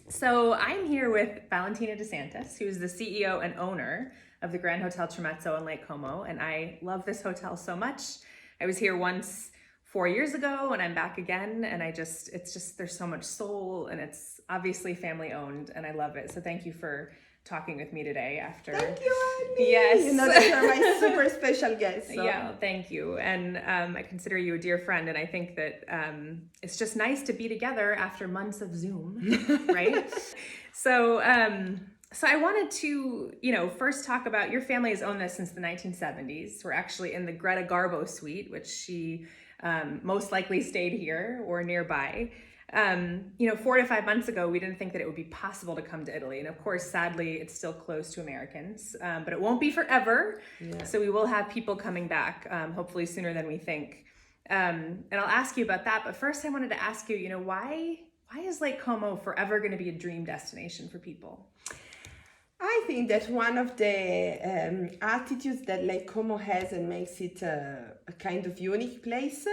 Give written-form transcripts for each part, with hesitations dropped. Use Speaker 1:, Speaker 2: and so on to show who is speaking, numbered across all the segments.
Speaker 1: So I'm here with Valentina De Santis, who's the CEO and owner of the Grand Hotel Tremezzo in Lake Como, and I love this hotel so much. I was here once 4 years ago, and I'm back again, and it's just there's so much soul, and it's obviously family owned, and I love it. So thank you for talking with me today after.
Speaker 2: Thank you, Annie.
Speaker 1: Yes.
Speaker 2: You know that you're my super special guest. So.
Speaker 1: Yeah, thank you. And I consider you a dear friend. And I think that it's just nice to be together after months of Zoom, right? So I wanted to, first talk about your family has owned this since the 1970s. We're actually in the Greta Garbo suite, which she most likely stayed here or nearby. 4 to 5 months ago, we didn't think that it would be possible to come to Italy. And of course, sadly, it's still closed to Americans, but it won't be forever. Yeah. So we will have people coming back, hopefully sooner than we think. And I'll ask you about that. But first, I wanted to ask you, why is Lake Como forever going to be a dream destination for people?
Speaker 2: I think that one of the attitudes that Lake Como has and makes it a kind of unique place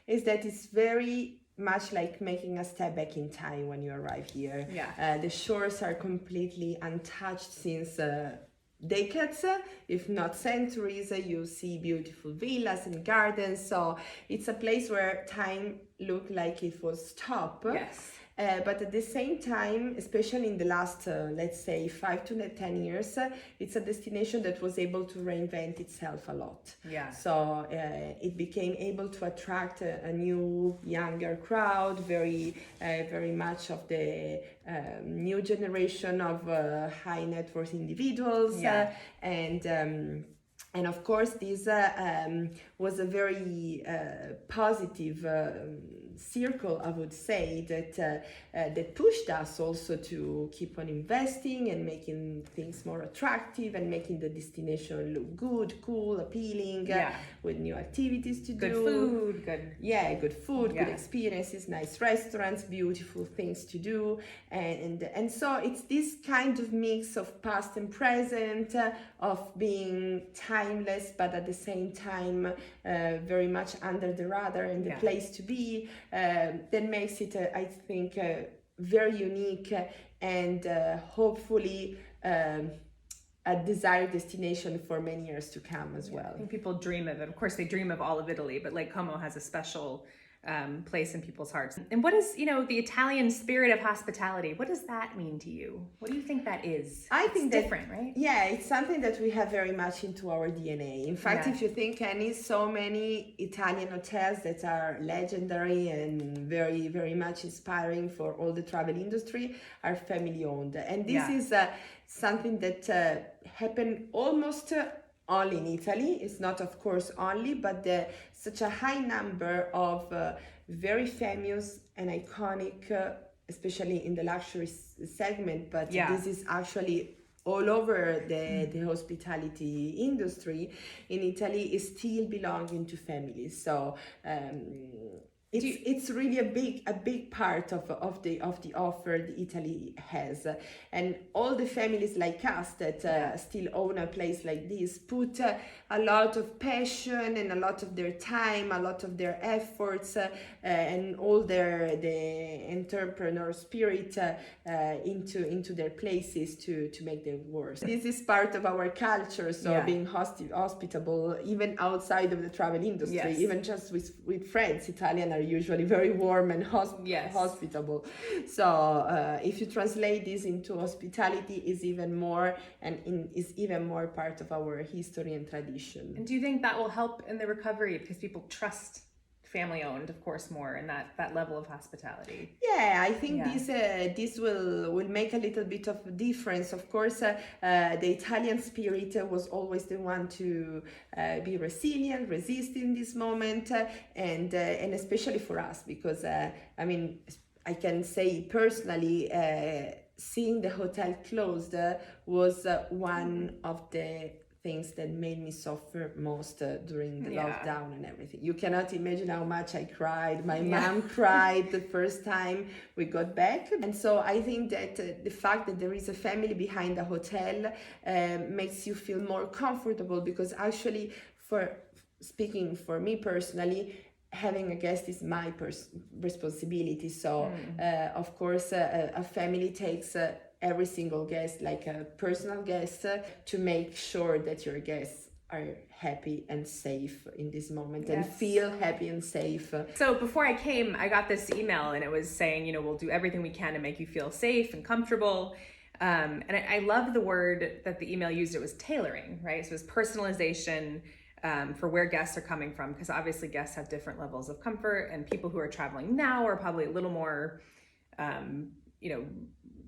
Speaker 2: is that it's very much like making a step back in time when you arrive here.
Speaker 1: Yeah.
Speaker 2: The shores are completely untouched since decades, if not centuries. You see beautiful villas and gardens. So it's a place where time looked like it was stopped.
Speaker 1: Yes.
Speaker 2: But at the same time, especially in the last, let's say, 5 to 10 years, it's a destination that was able to reinvent itself a lot.
Speaker 1: Yeah.
Speaker 2: So it became able to attract a new, younger crowd, very much of the new generation of high net worth individuals.
Speaker 1: Yeah.
Speaker 2: And of course, this was a very positive circle, I would say, that pushed us also to keep on investing and making things more attractive and making the destination look good, cool, appealing, with new activities to
Speaker 1: do.
Speaker 2: Good food, good experiences, nice restaurants, beautiful things to do. And so it's this kind of mix of past and present, of being timeless, but at the same time very much under the radar and the place to be, that makes it, I think, very unique and hopefully a desired destination for many years to come as well.
Speaker 1: I think people dream of it. Of course, they dream of all of Italy, but Lake Como has a special place in people's hearts. And what is, the Italian spirit of hospitality? What does that mean to you? What do you think that is?
Speaker 2: I think
Speaker 1: it's different, right?
Speaker 2: Yeah, it's something that we have very much into our DNA. In fact, if you think, Annie, so many Italian hotels that are legendary and very, very much inspiring for all the travel industry are family owned. And this is something that happened almost only in Italy. It's not, of course, only, but such a high number of very famous and iconic, especially in the luxury segment, but this is actually all over the hospitality industry in Italy, is still belonging to families. So it's really a big part of the offer that Italy has, and all the families like us that still own a place like this put a lot of passion and a lot of their time, a lot of their efforts, and all the entrepreneur spirit into their places to make them work. This is part of our culture, so being hospitable even outside of the travel industry, even just with friends. Italian are usually very warm and hospitable. So if you translate this into hospitality, is even more part of our history and tradition.
Speaker 1: And do you think that will help in the recovery, because people trust family owned, of course, more, and that level of hospitality?
Speaker 2: Yeah, I think this will make a little bit of a difference. Of course, the Italian spirit was always the one to be resilient, resist in this moment, and especially for us, because I can say personally, seeing the hotel closed was one of the things that made me suffer most during the lockdown and everything. You cannot imagine how much I cried. My mom cried the first time we got back. And so I think that the fact that there is a family behind a hotel makes you feel more comfortable, because actually, speaking for me personally, having a guest is my responsibility. So of course a family takes every single guest like a personal guest to make sure that your guests are happy and safe in this moment and feel happy and safe.
Speaker 1: So before I came, I got this email and it was saying, you know, we'll do everything we can to make you feel safe and comfortable. And I love the word that the email used. It was tailoring, right? So it was personalization for where guests are coming from, because obviously guests have different levels of comfort, and people who are traveling now are probably a little more, you know,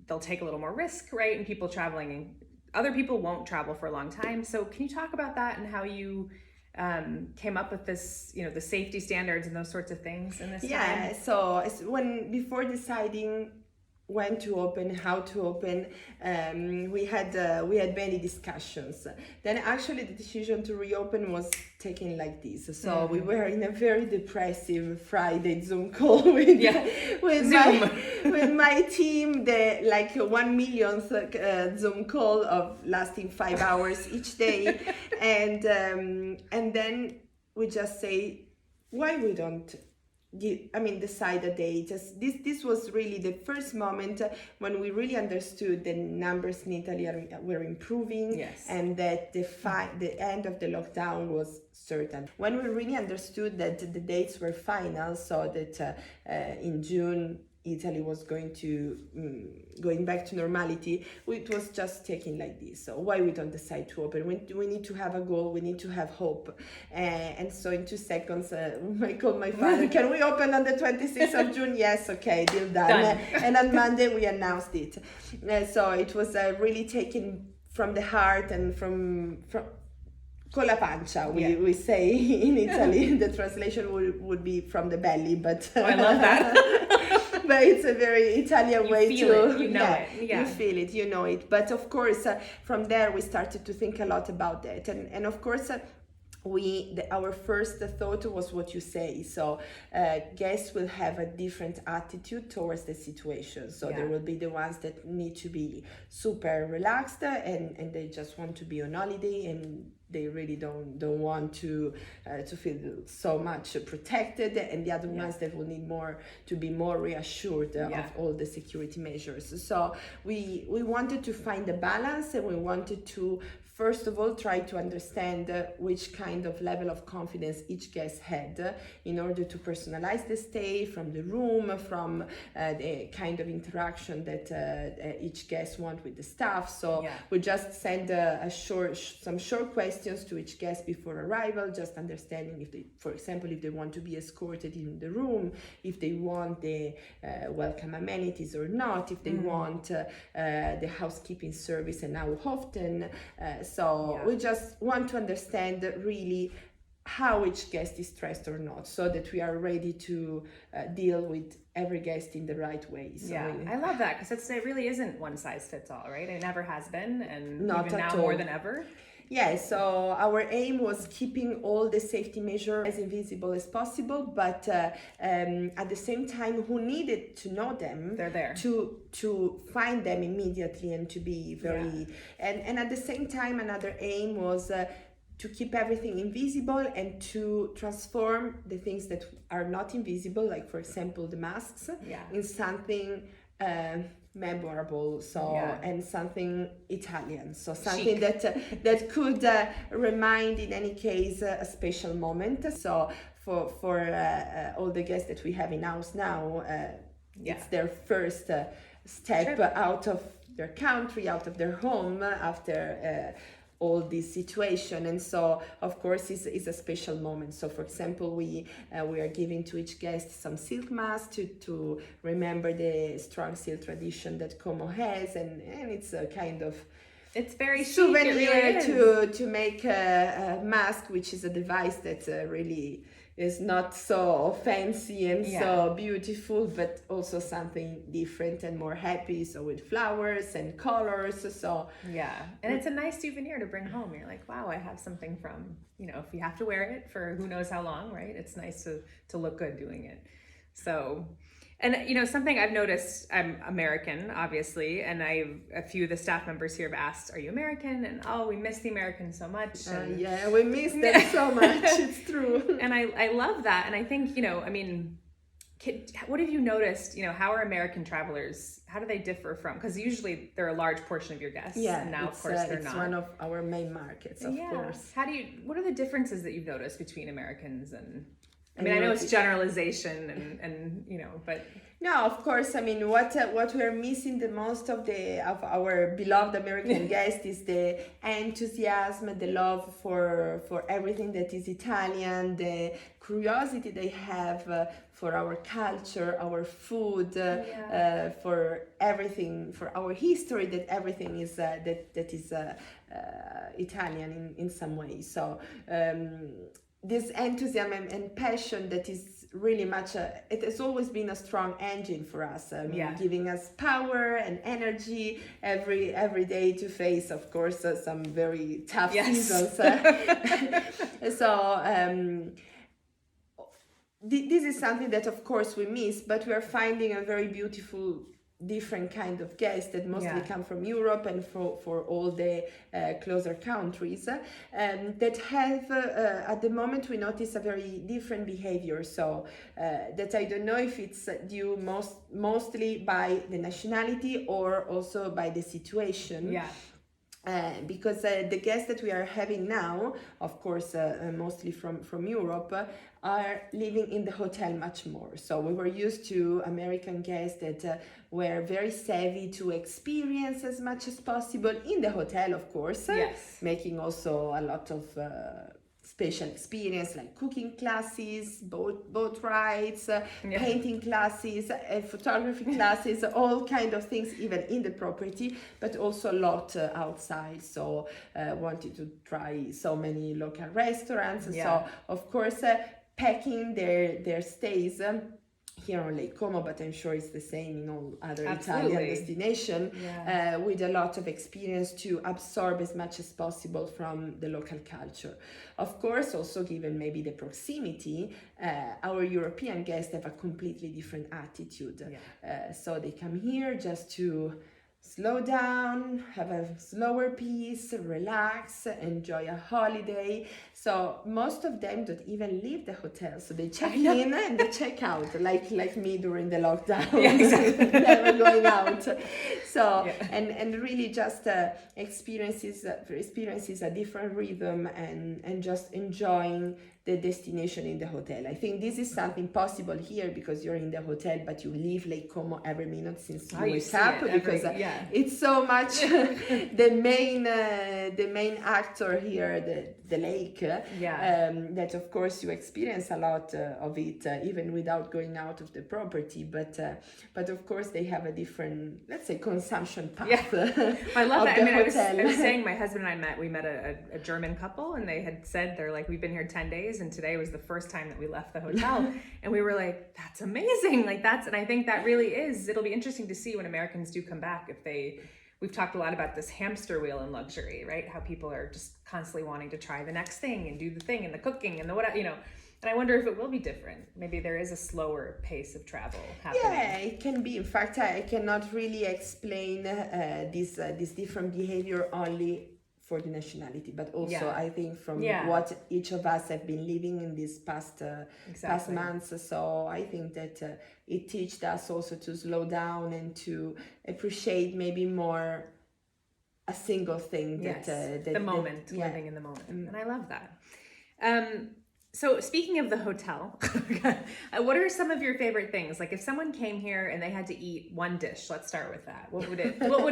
Speaker 1: they'll take a little more risk, right? And people traveling, other people won't travel for a long time. So can you talk about that and how you came up with this, you know, the safety standards and those sorts of things in this time?
Speaker 2: So before deciding when to open, how to open, we had many discussions. Then actually the decision to reopen was taken like this. So we were in a very depressive Friday Zoom call with my team, the like 1 millionth Zoom call of lasting 5 hours each day, and then we just say, why we don't decide a date. This was really the first moment when we really understood the numbers in Italy were improving, and that the end of the lockdown was certain. When we really understood that the dates were final, so that in June Italy was going back to normality, it was just taking like this. So why we don't decide to open? We need to have a goal, we need to have hope. And so in 2 seconds, I called my father, can we open on the 26th of June? Yes, okay, deal done. And on Monday we announced it. So it was really taken from the heart and from con la pancia, we say in Italy. The translation would be from the belly, but
Speaker 1: I love that.
Speaker 2: But it's a very Italian way to
Speaker 1: you
Speaker 2: feel it, you know it. But of course, from there we started to think a lot about that, and of course. Our first thought was what you say. So guests will have a different attitude towards the situation. So there will be the ones that need to be super relaxed and they just want to be on holiday, and they really don't want to feel so much protected, and the other ones that will need to be more reassured of all the security measures. So we wanted to find a balance, and we wanted to first of all try to understand which kind of level of confidence each guest had in order to personalize the stay, from the room, from the kind of interaction that each guest want with the staff. So we just send some short questions to each guest before arrival, just understanding if they, for example, if they want to be escorted in the room, if they want the welcome amenities or not, if they want the housekeeping service and how often. We just want to understand really how each guest is stressed or not, so that we are ready to deal with every guest in the right way. So
Speaker 1: I love that, because it really isn't one size fits all, right? It never has been, and
Speaker 2: not
Speaker 1: even now
Speaker 2: all.
Speaker 1: more than ever.
Speaker 2: Yeah, so our aim was keeping all the safety measures as invisible as possible, but at the same time, who needed to know them,
Speaker 1: they're there
Speaker 2: to find them immediately and to be very and at the same time, another aim was to keep everything invisible and to transform the things that are not invisible, like for example the masks, in something memorable, and something Italian, so something that could remind in any case a special moment. So for all the guests that we have in house now, it's their first step out of their country, out of their home after all this situation, and so of course is a special moment. So for example, we are giving to each guest some silk mask to remember the strong silk tradition that Como has, and it's a kind of
Speaker 1: very
Speaker 2: souvenir
Speaker 1: really
Speaker 2: to make a mask, which is a device that really is not so fancy and so beautiful, but also something different and more happy. So with flowers and colors. So
Speaker 1: and it's a nice souvenir to bring home. You're like, wow, I have something from, you know, if you have to wear it for who knows how long, right? It's nice to look good doing it. So And you know, something I've noticed, I'm American, obviously, and a few of the staff members here have asked, "Are you American?" And oh, we miss the Americans so much. And,
Speaker 2: Yeah, we miss them so much. It's true.
Speaker 1: and I love that, and I think, you know, I mean, what have you noticed? You know, how are American travelers? How do they differ from? Because usually they're a large portion of your guests.
Speaker 2: Yeah,
Speaker 1: and now of course they're
Speaker 2: it's
Speaker 1: not.
Speaker 2: one of our main markets, of course.
Speaker 1: What are the differences that you've noticed between Americans and? I mean, I know it's generalization and you know, but
Speaker 2: no, of course. I mean, what we're missing the most of our beloved American guests is the enthusiasm, the love for everything that is Italian, the curiosity they have for our culture, our food, for everything, for our history. That everything is that is Italian in some way. So. This enthusiasm and passion that is really much it has always been a strong engine for us, giving us power and energy every day to face, of course, some very tough seasons. So this is something that of course we miss, but we are finding a very beautiful different kind of guests that mostly come from Europe and for all the closer countries that have at the moment we notice a very different behavior, so that I don't know if it's due mostly by the nationality or also by the situation. Because the guests that we are having now, of course, mostly from Europe, are living in the hotel much more. So we were used to American guests that were very savvy to experience as much as possible in the hotel, of course, making also a lot of special experience like cooking classes, boat rides, painting classes, photography classes, all kind of things, even in the property, but also a lot outside. So wanted to try so many local restaurants. So of course, packing their stays here on Lake Como, but I'm sure it's the same in all other Italian destinations, with a lot of experience to absorb as much as possible from the local culture. Of course, also given maybe the proximity, our European guests have a completely different attitude. So they come here just to slow down, have a slower pace, relax, enjoy a holiday. So most of them don't even leave the hotel. So they check in and they check out, like me during the lockdown, never going out. So and really just experiences a different rhythm and just enjoying the destination in the hotel. I think this is something possible here because you're in the hotel, but you leave Lake Como every minute since you wake up, because it's so much the main actor here, the lake. That of course you experience a lot of it even without going out of the property. But of course they have a different, let's say, consumption path.
Speaker 1: I love that. I mean, I was saying my husband and I met a German couple, and they had said they're like, we've been here 10 days. And today was the first time that we left the hotel. And we were like, that's amazing. Like and I think that really is, it'll be interesting to see when Americans do come back, we've talked a lot about this hamster wheel in luxury, right? How people are just constantly wanting to try the next thing and do the thing and the cooking and the whatever, you know. And I wonder if it will be different. Maybe there is a slower pace of travel happening.
Speaker 2: Yeah, it can be. In fact, I cannot really explain this different behavior only for the nationality, but also I think from what each of us have been living in these past months. So I think that it teaches us also to slow down and to appreciate maybe more a single thing.
Speaker 1: The moment, living in the moment. And I love that. So speaking of the hotel, what are some of your favorite things? Like if someone came here and they had to eat one dish, let's start with that. What would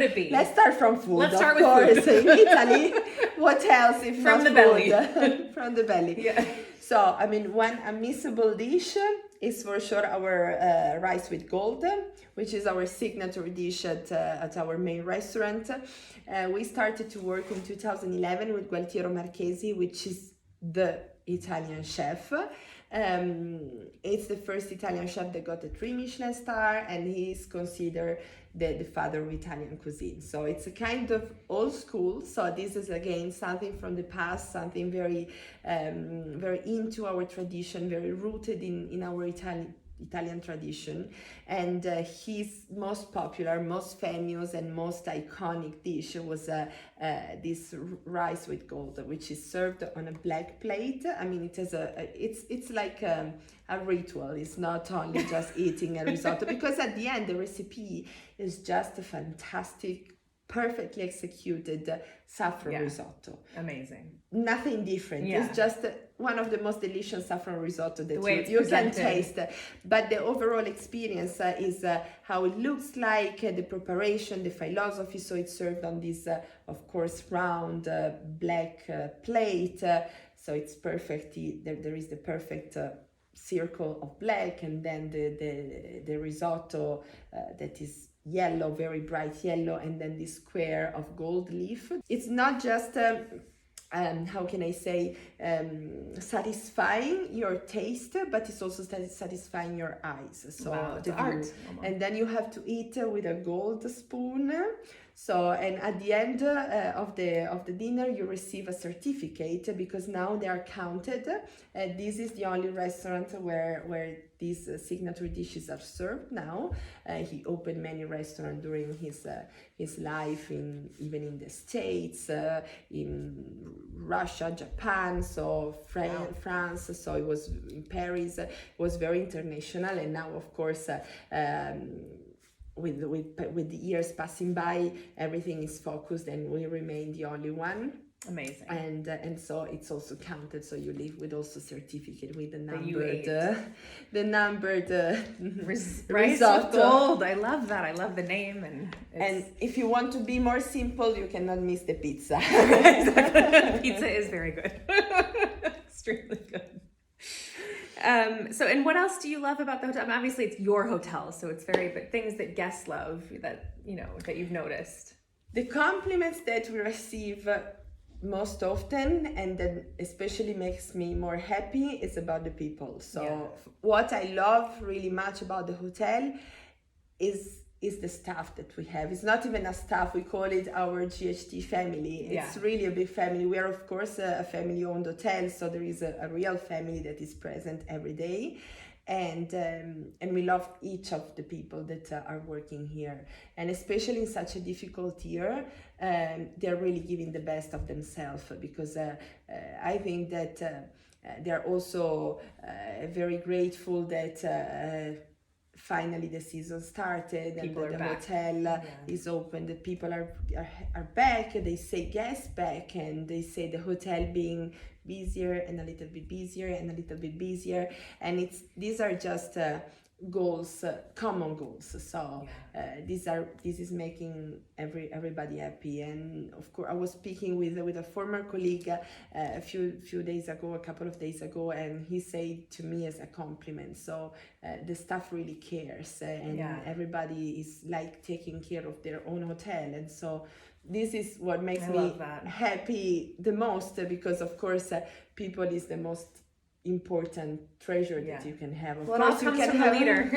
Speaker 1: it be?
Speaker 2: Let's start from food.
Speaker 1: Let's start with food.
Speaker 2: In Italy, what else if
Speaker 1: from
Speaker 2: not
Speaker 1: the
Speaker 2: food?
Speaker 1: belly?
Speaker 2: From the belly.
Speaker 1: Yeah.
Speaker 2: So I mean, one unmissable dish is for sure our rice with gold, which is our signature dish at our main restaurant. We started to work in 2011 with Gualtiero Marchesi, which is the Italian chef. It's the first Italian chef that got a 3 Michelin star, and he's considered the father of Italian cuisine. So it's a kind of old school. So this is again something from the past, something very into our tradition, very rooted in our Italian tradition, and his most popular, most famous, and most iconic dish was this rice with gold, which is served on a black plate. I mean, it is it's like a ritual. It's not only just eating a risotto, because at the end the recipe is just a fantastic, perfectly executed saffron risotto.
Speaker 1: Amazing.
Speaker 2: Nothing different. It's just one of the most delicious saffron risotto that you can taste. But the overall experience is how it looks like, the preparation, the philosophy. So it's served on this, of course, round black plate. So it's perfectly, there is the perfect circle of black, and then the risotto that is yellow, very bright yellow, and then this square of gold leaf. It's not just how can I say, satisfying your taste, but it's also satisfying your eyes. So
Speaker 1: it's art.
Speaker 2: And then you have to eat with a gold spoon. So, and at the end of the dinner, you receive a certificate, because now they are counted. This is the only restaurant where these signature dishes are served now. He opened many restaurants during his life, even in the States, in Russia, Japan, so France. So it was in Paris. It was very international, and now, of course, with the years passing by, everything is focused, and we remain the only one.
Speaker 1: Amazing.
Speaker 2: And so it's also counted. So you leave with also certificate with the numbered risotto.
Speaker 1: With gold. I love that. I love the name,
Speaker 2: and if you want to be more simple, you cannot miss the pizza.
Speaker 1: Pizza is very good. Extremely good. So, and what else do you love about the hotel? I mean, obviously it's your hotel, so it's but things that guests love that, that you've noticed.
Speaker 2: The compliments that we receive most often, and that especially makes me more happy, is about the people. So what I love really much about the hotel is the staff that we have. It's not even a staff, we call it our GHT family. It's really a big family. We are, of course, a family-owned hotel, so there is a real family that is present every day. And we love each of the people that are working here. And especially in such a difficult year, they're really giving the best of themselves, because I think that they're also very grateful that finally the season started,
Speaker 1: people
Speaker 2: and the
Speaker 1: back.
Speaker 2: Hotel is open, the people are back, they say guests back, and they say the hotel being busier and a little bit busier and a little bit busier, and these are just goals, common goals. So this is making everybody happy. And of course, I was speaking with a former colleague a couple of days ago, and he said to me as a compliment. So the staff really cares, and everybody is like taking care of their own hotel, and so this is what makes me happy the most, because of course people is the most important treasure that you can have. Of course, you can have leader.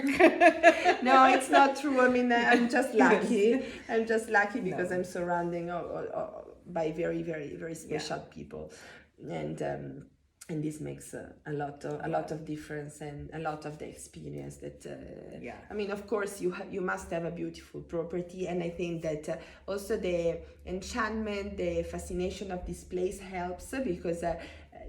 Speaker 2: No, it's not true. I mean, I'm just lucky. I'm just lucky because I'm surrounded by very, very, very special people, and this makes a lot of difference, and a lot of the experience that I mean, of course you must have a beautiful property, and I think that also the enchantment, the fascination of this place helps, because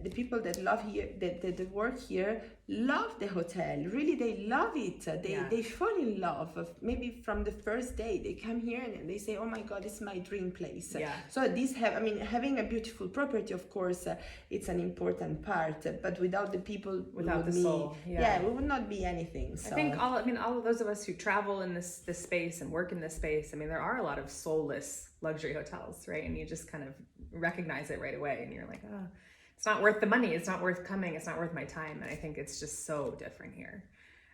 Speaker 2: the people that love here, that work here, love the hotel. Really, they love it. They fall in love. Maybe from the first day they come here and they say, "Oh my God, it's my dream place." So having a beautiful property, of course, it's an important part. But without the people,
Speaker 1: without the soul,
Speaker 2: we would not be anything. So.
Speaker 1: I think all of those of us who travel in this space and work in this space, I mean, there are a lot of soulless luxury hotels, right? And you just kind of recognize it right away, and you're like, oh. It's not worth the money. It's not worth coming. It's not worth my time. And I think it's just so different here.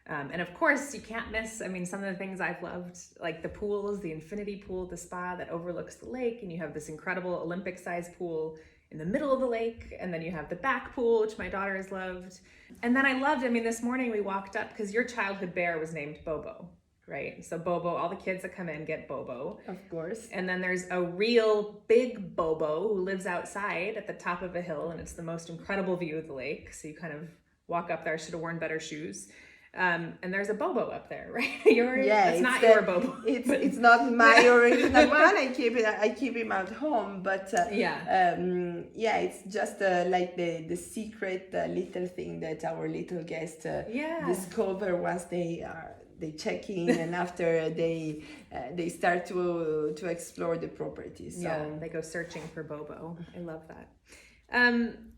Speaker 1: And of course, you can't miss, some of the things I've loved, like the pools, the infinity pool at the spa that overlooks the lake. And you have this incredible Olympic-sized pool in the middle of the lake. And then you have the back pool, which my daughter has loved. And then I loved, this morning we walked up, because your childhood bear was named Bobo. Right? So Bobo, all the kids that come in get Bobo.
Speaker 2: Of course.
Speaker 1: And then there's a real big Bobo who lives outside at the top of a hill, and it's the most incredible view of the lake. So you kind of walk up there. I should have worn better shoes. And there's a Bobo up there, right? That's not
Speaker 2: the,
Speaker 1: your Bobo.
Speaker 2: It's not my original one. I keep him at home, but it's just like the secret little thing that our little guests discover once they check in and after they start to explore the property. So
Speaker 1: they go searching for Bobo. I love that.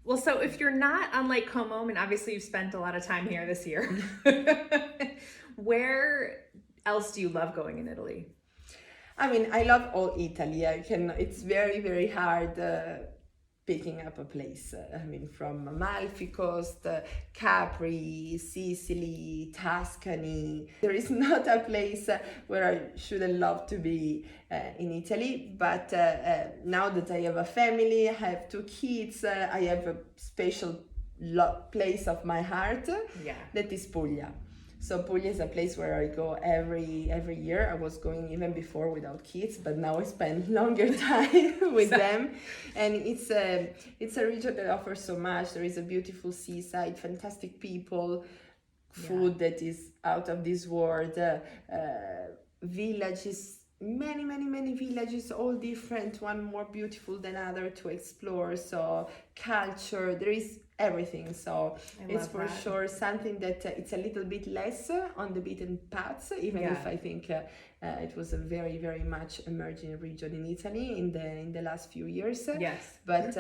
Speaker 1: Well, so if you're not on Lake Como, and obviously you've spent a lot of time here this year, where else do you love going in Italy?
Speaker 2: I mean, I love all Italy. It's very, very hard picking up a place. I mean, from Amalfi Coast, Capri, Sicily, Tuscany. There is not a place where I shouldn't love to be in Italy. But now that I have a family, I have 2 kids, I have a special place of my heart. That is Puglia. So Puglia is a place where I go every year. I was going even before without kids, but now I spend longer time with them. And it's a region that offers so much. There is a beautiful seaside, fantastic people, food that is out of this world, villages, many villages, all different, one more beautiful than other to explore. So culture, there is everything. So it's for sure something that it's a little bit less on the beaten paths, even if I think it was a very, very much emerging region in Italy in the last few years. But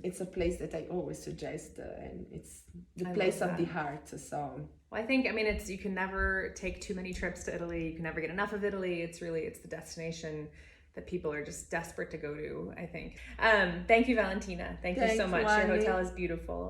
Speaker 2: it's a place that I always suggest, and it's the place of the heart. So
Speaker 1: well, I think, it's, you can never take too many trips to Italy. You can never get enough of Italy. It's the destination that people are just desperate to go to, I think. Thank you, Valentina. Thank you so much. Your hotel is beautiful.